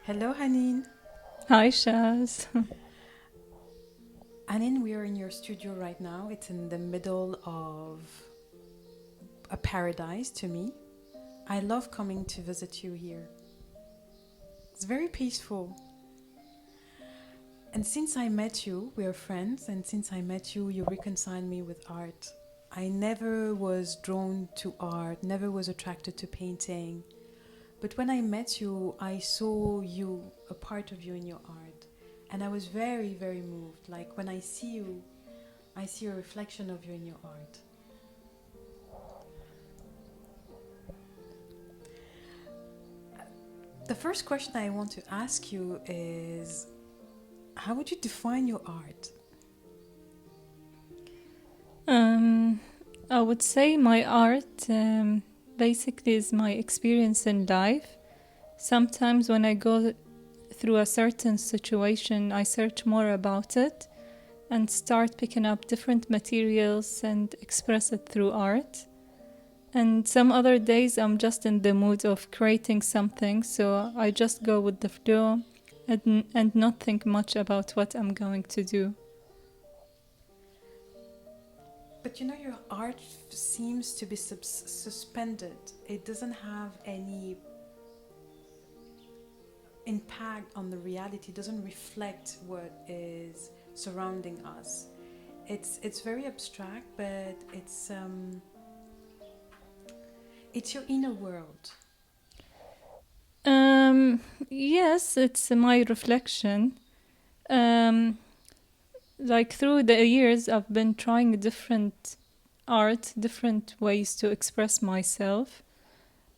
Hello, Haneen. Hi, Shaz. Haneen, we are in your studio right now. It's in the middle of a paradise to me. I love coming to visit you here. It's very peaceful. And since I met you, we are friends, and since I met you, you reconciled me with art. I never was drawn to art, never was attracted to painting. But when I met you, I saw you, a part of you in your art. And I was very, very moved. Like when I see you, I see a reflection of you in your art. The first question I want to ask you is, how would you define your art? Um, I would say my art basically is my experience in life. Sometimes when I go through a certain situation, I search more about it and start picking up different materials and express it through art. And some other days I'm just in the mood of creating something, so I just go with the flow and not think much about what I'm going to do. But you know, your art seems to be suspended. It doesn't have any impact on the reality, it doesn't reflect what is surrounding us. It's very abstract, but it's your inner world. Yes, it's my reflection. Um, like through the years, I've been trying different art, different ways to express myself.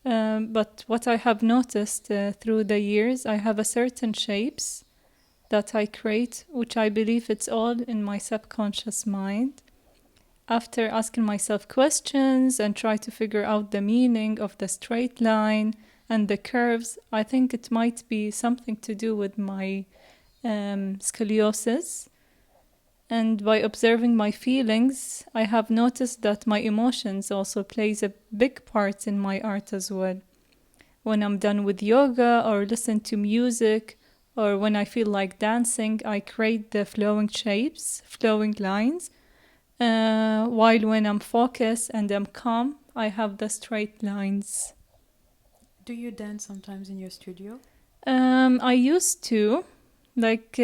But what I have noticed through the years, I have a certain shapes that I create, which I believe it's all in my subconscious mind. After asking myself questions and try to figure out the meaning of the straight line and the curves, I think it might be something to do with my scoliosis. And by observing my feelings, I have noticed that my emotions also plays a big part in my art as well. When I'm done with yoga or listen to music or when I feel like dancing, I create the flowing shapes, flowing lines. While when I'm focused and I'm calm, I have the straight lines. Do you dance sometimes in your studio? I used to, like,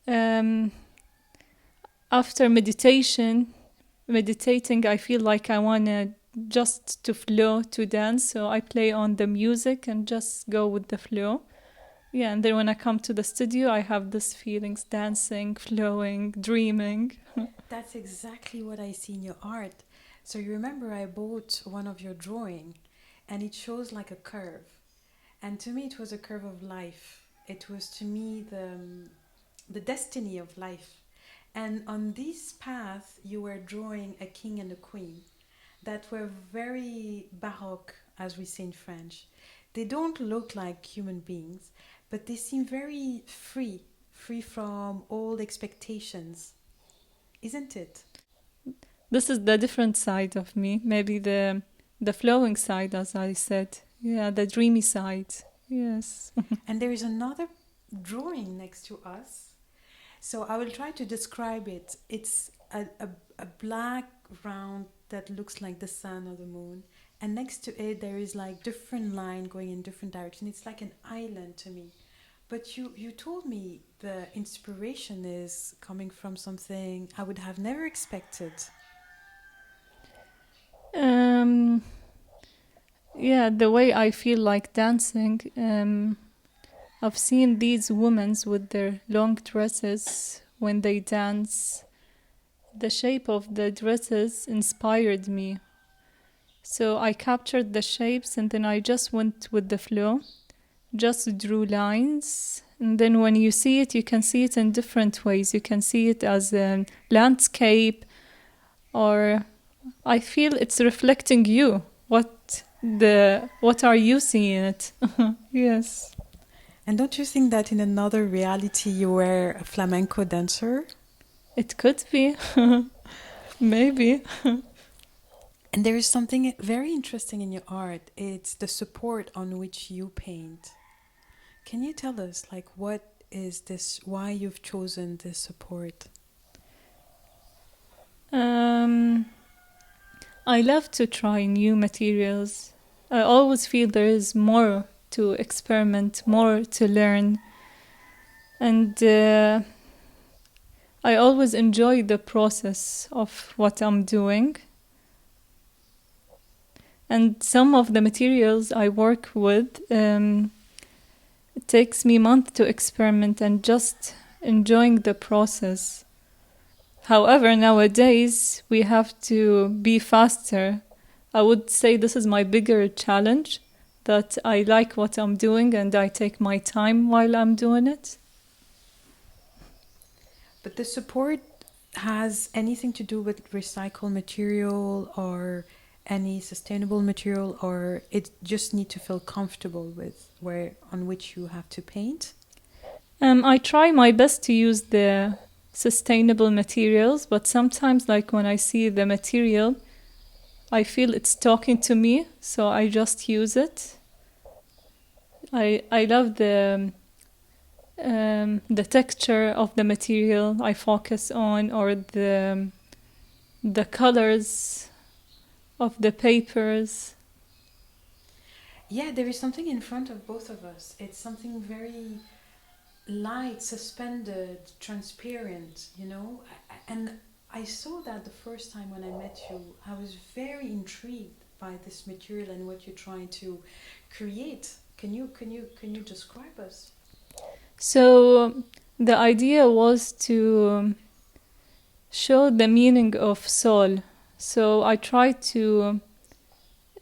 um, after meditating, I feel like I wanna just to flow to dance, so I play on the music and just go with the flow. Yeah, and then when I come to the studio, I have these feelings dancing, flowing, dreaming. That's exactly what I see in your art. So you remember I bought one of your drawing and it shows like a curve. And to me it was a curve of life. It was to me the destiny of life. And on this path you were drawing a king and a queen that were very baroque, as we say in French. They don't look like human beings, but they seem very free, free from all expectations, isn't it? This is the different side of me. Maybe the flowing side, as I said. Yeah, the dreamy side. Yes. And there is another drawing next to us. So I will try to describe it. It's a black round that looks like the sun or the moon. And next to it, there is like different line going in different directions. It's like an island to me. But you told me the inspiration is coming from something I would have never expected. Um, yeah, the way I feel like dancing. I've seen these women with their long dresses when they dance. The shape of the dresses inspired me. So I captured the shapes and then I just went with the flow, just drew lines. And then when you see it, you can see it in different ways. You can see it as a landscape, or I feel it's reflecting you. What are you seeing it? Yes. And don't you think that in another reality you were a flamenco dancer? It could be. Maybe. And there is something very interesting in your art. It's the support on which you paint. Can you tell us, like, what is this, why you've chosen this support? I love to try new materials. I always feel there is more to experiment, more to learn. And I always enjoy the process of what I'm doing. And some of the materials I work with, it takes me months to experiment and just enjoying the process. However, nowadays we have to be faster. I would say this is my bigger challenge, that I like what I'm doing and I take my time while I'm doing it. But the support has anything to do with recycled material or any sustainable material, or it just need to feel comfortable with where on which you have to paint? I try my best to use the sustainable materials, but sometimes, like when I see the material, I feel it's talking to me, so I just use it. I love the texture of the material I focus on, or the colors of the papers. Yeah, there is something in front of both of us. It's something very light, suspended, transparent, you know? And I saw that the first time when I met you. I was very intrigued by this material and what you're trying to create. Can you describe us? So the idea was to show the meaning of soul. So I tried to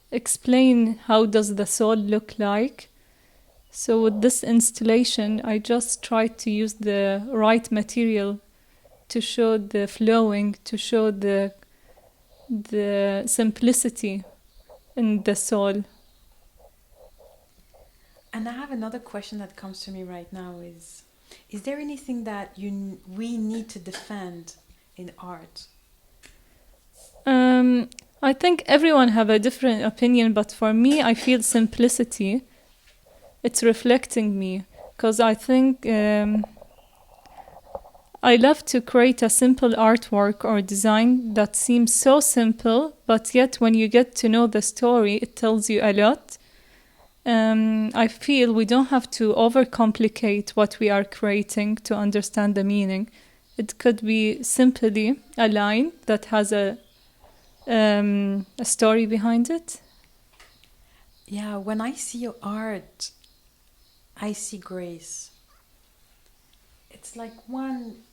explain how does the soul look like. So with this installation, I just tried to use the right material to show the flowing, to show the simplicity in the soul. And I have another question that comes to me right now is there anything that we need to defend in art? I think everyone have a different opinion, but for me, I feel simplicity. It's reflecting me, because I think I love to create a simple artwork or design that seems so simple, but yet when you get to know the story, it tells you a lot. I feel we don't have to overcomplicate what we are creating to understand the meaning. It could be simply a line that has a story behind it. Yeah, when I see your art, I see grace. It's like one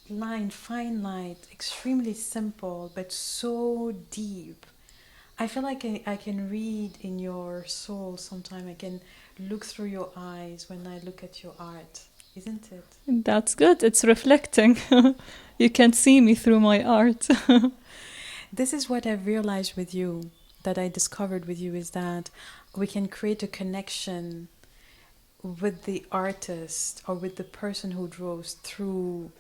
line, fine line, extremely simple, but so deep. I feel like I can read in your soul sometime. I can look through your eyes when I look at your art, isn't it? That's good. It's reflecting. You can see me through my art. This is what I've realized with you, that I discovered with you, is that we can create a connection with the artist or with the person who draws through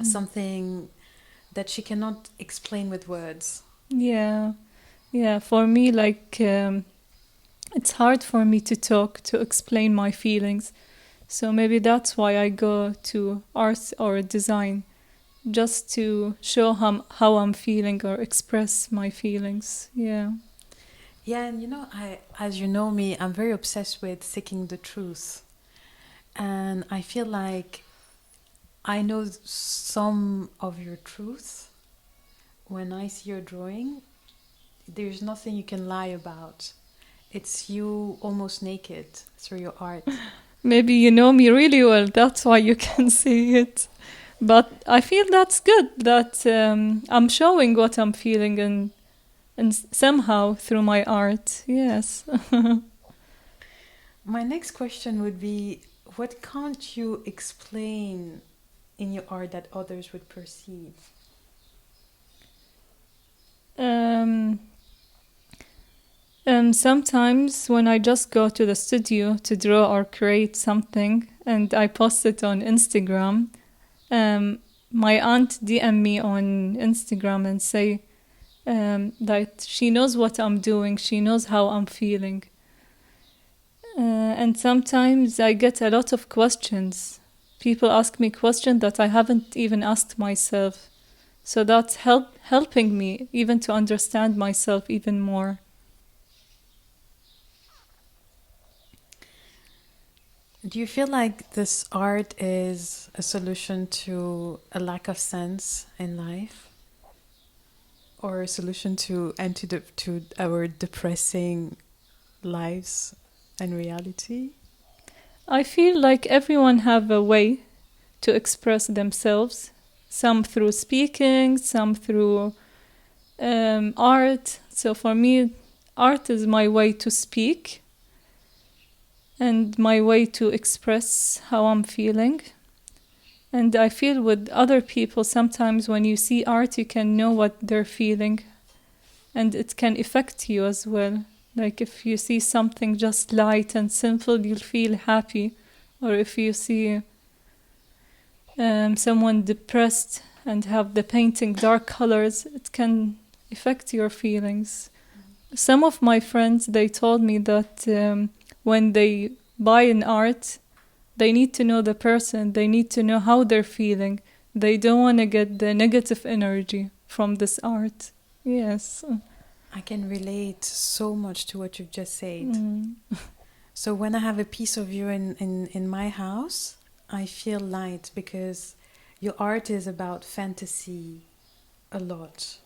something that she cannot explain with words. Yeah. Yeah, for me, like, it's hard for me to talk, to explain my feelings. So maybe that's why I go to art or design, just to show how I'm feeling or express my feelings. Yeah. Yeah, and as you know me, I'm very obsessed with seeking the truth. And I feel like I know some of your truth. When I see your drawing, there's nothing you can lie about. It's you almost naked through your art. Maybe you know me really well, that's why you can see it. But I feel that's good, that I'm showing what I'm feeling and somehow through my art. Yes. My next question would be, what can't you explain in your art that others would perceive? Sometimes when I just go to the studio to draw or create something and I post it on Instagram, my aunt DM me on Instagram and say that she knows what I'm doing, she knows how I'm feeling. And sometimes I get a lot of questions. People ask me questions that I haven't even asked myself. So that's helping me even to understand myself even more. Do you feel like this art is a solution to a lack of sense in life? Or a solution to antidote to our depressing lives and reality? I feel like everyone have a way to express themselves. Some through speaking, some through art. So for me, art is my way to speak and my way to express how I'm feeling. And I feel with other people, sometimes when you see art, you can know what they're feeling and it can affect you as well. Like if you see something just light and simple, you'll feel happy. Or if you see someone depressed and have the painting dark colors, it can affect your feelings. Some of my friends, they told me that when they buy an art, they need to know the person, they need to know how they're feeling. They don't want to get the negative energy from this art. Yes. I can relate so much to what you've just said. Mm. So when I have a piece of you in my house, I feel light because your art is about fantasy a lot.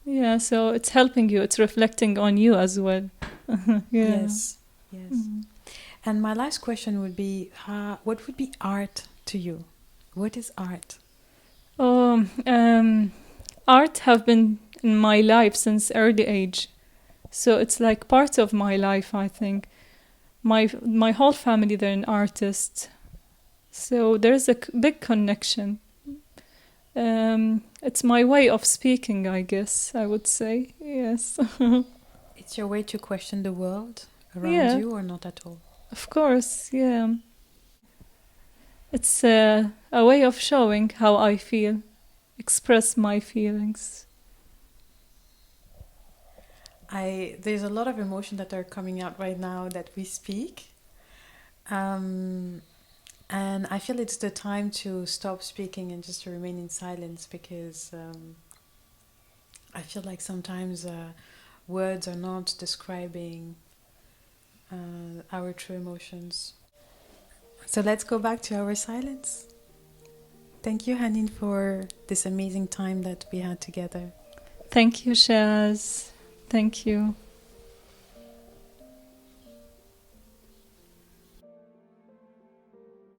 Yeah, so it's helping you, it's reflecting on you as well. Yeah. Yes, yes. And my last question would be, what would be art to you? What is art? Oh, art have been in my life since early age. So it's like part of my life, I think. My whole family, they're an artist. So there's a big connection. It's my way of speaking, I guess, I would say. Yes. It's your way to question the world around Yeah, you or not at all? of course, yeah. It's a way of showing how I feel, express my feelings. There's a lot of emotion that are coming out right now that we speak. And I feel it's the time to stop speaking and just to remain in silence because I feel like sometimes words are not describing our true emotions. So let's go back to our silence. Thank you, Haneen, for this amazing time that we had together. Thank you, Shaz. Thank you.